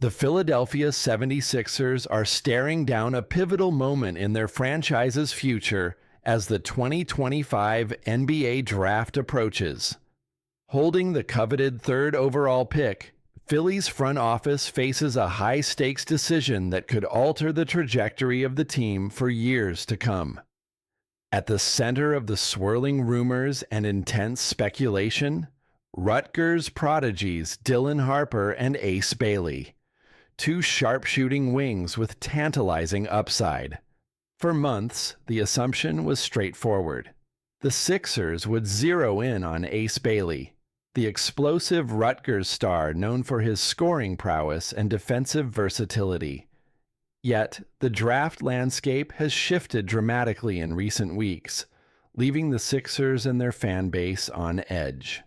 The Philadelphia 76ers are staring down a pivotal moment in their franchise's future as the 2025 NBA Draft approaches. Holding the coveted third overall pick, Philly's front office faces a high-stakes decision that could alter the trajectory of the team for years to come. At the center of the swirling rumors and intense speculation, Rutgers prodigies Dylan Harper and Ace Bailey, two sharpshooting wings with tantalizing upside. For months, the assumption was straightforward. The Sixers would zero in on Ace Bailey, the explosive Rutgers star known for his scoring prowess and defensive versatility. Yet, the draft landscape has shifted dramatically in recent weeks, leaving the Sixers and their fan base on edge.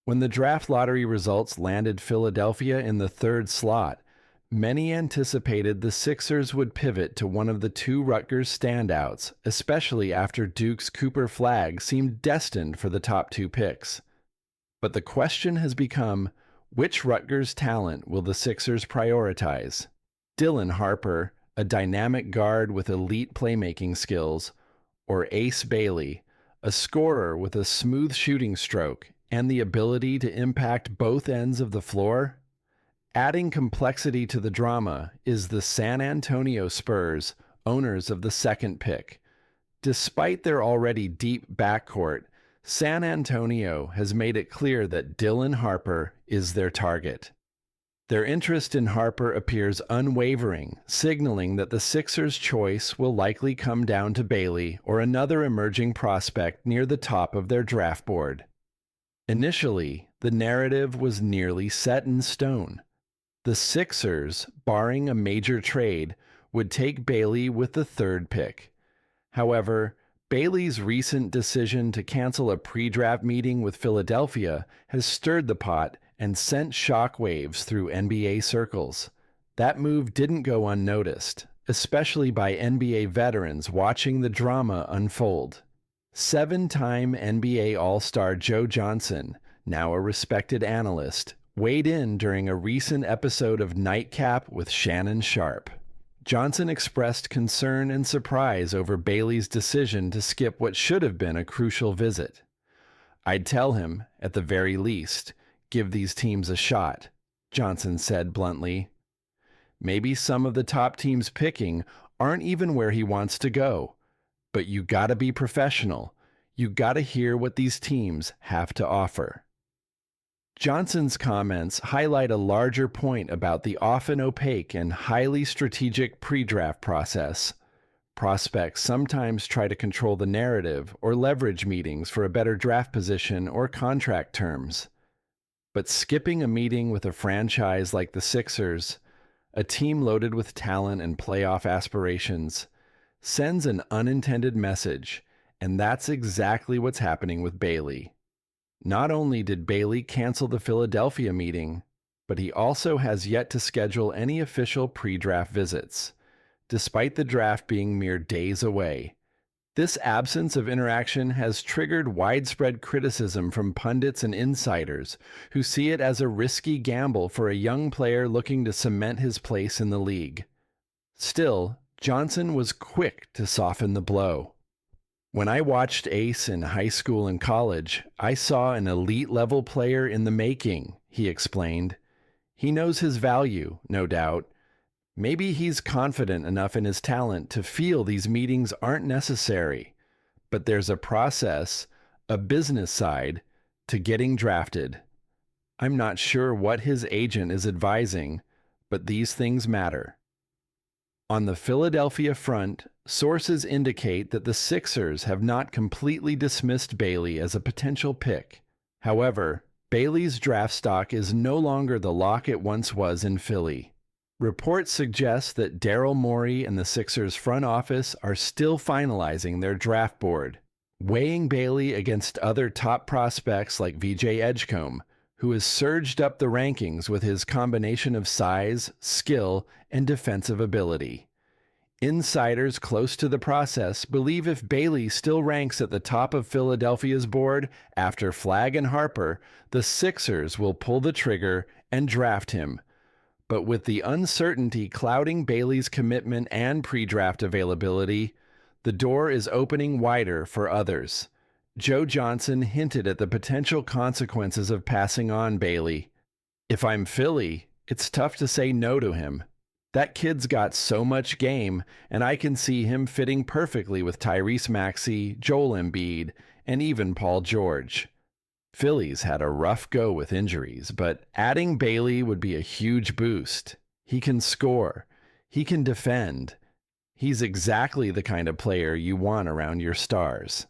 When the draft lottery results landed Philadelphia in the third slot, many anticipated the Sixers would pivot to one of the two Rutgers standouts, especially after Duke's Cooper Flagg seemed destined for the top two picks. But the question has become, which Rutgers talent will the Sixers prioritize? Dylan Harper, a dynamic guard with elite playmaking skills, or Ace Bailey, a scorer with a smooth shooting stroke and the ability to impact both ends of the floor? Adding complexity to the drama is the San Antonio Spurs, owners of the second pick. Despite their already deep backcourt, San Antonio has made it clear that Dylan Harper is their target. Their interest in Harper appears unwavering, signaling that the Sixers' choice will likely come down to Bailey or another emerging prospect near the top of their draft board. Initially, the narrative was nearly set in stone. The Sixers, barring a major trade, would take Bailey with the third pick. However, Bailey's recent decision to cancel a pre-draft meeting with Philadelphia has stirred the pot and sent shockwaves through NBA circles. That move didn't go unnoticed, especially by NBA veterans watching the drama unfold. Seven-time NBA All-Star Joe Johnson, now a respected analyst, weighed in during a recent episode of Nightcap with Shannon Sharpe. Johnson expressed concern and surprise over Bailey's decision to skip what should have been a crucial visit. "I'd tell him, at the very least, give these teams a shot," Johnson said bluntly. "Maybe some of the top teams picking aren't even where he wants to go. But you gotta be professional. You gotta hear what these teams have to offer." Johnson's comments highlight a larger point about the often opaque and highly strategic pre-draft process. Prospects sometimes try to control the narrative or leverage meetings for a better draft position or contract terms. But skipping a meeting with a franchise like the Sixers, a team loaded with talent and playoff aspirations, sends an unintended message, and that's exactly what's happening with Bailey. Not only did Bailey cancel the Philadelphia meeting, but he also has yet to schedule any official pre-draft visits, despite the draft being mere days away. This absence of interaction has triggered widespread criticism from pundits and insiders who see it as a risky gamble for a young player looking to cement his place in the league. Still, Johnson was quick to soften the blow. "When I watched Ace in high school and college, I saw an elite-level player in the making," he explained. "He knows his value, no doubt. Maybe he's confident enough in his talent to feel these meetings aren't necessary. But there's a process, a business side, to getting drafted. I'm not sure what his agent is advising, but these things matter." On the Philadelphia front, sources indicate that the Sixers have not completely dismissed Bailey as a potential pick. However, Bailey's draft stock is no longer the lock it once was in Philly. Reports suggest that Daryl Morey and the Sixers front office are still finalizing their draft board, weighing Bailey against other top prospects like VJ Edgecombe, who has surged up the rankings with his combination of size, skill, and defensive ability. Insiders close to the process believe if Bailey still ranks at the top of Philadelphia's board after Flagg and Harper, the Sixers will pull the trigger and draft him. But with the uncertainty clouding Bailey's commitment and pre-draft availability, the door is opening wider for others. Joe Johnson hinted at the potential consequences of passing on Bailey. If I'm Philly, it's tough to say no to him. That kid's got so much game, and I can see him fitting perfectly with Tyrese Maxey, Joel Embiid, and even Paul George. Philly's had a rough go with injuries, but adding Bailey would be a huge boost. He can score. He can defend. He's exactly the kind of player you want around your stars.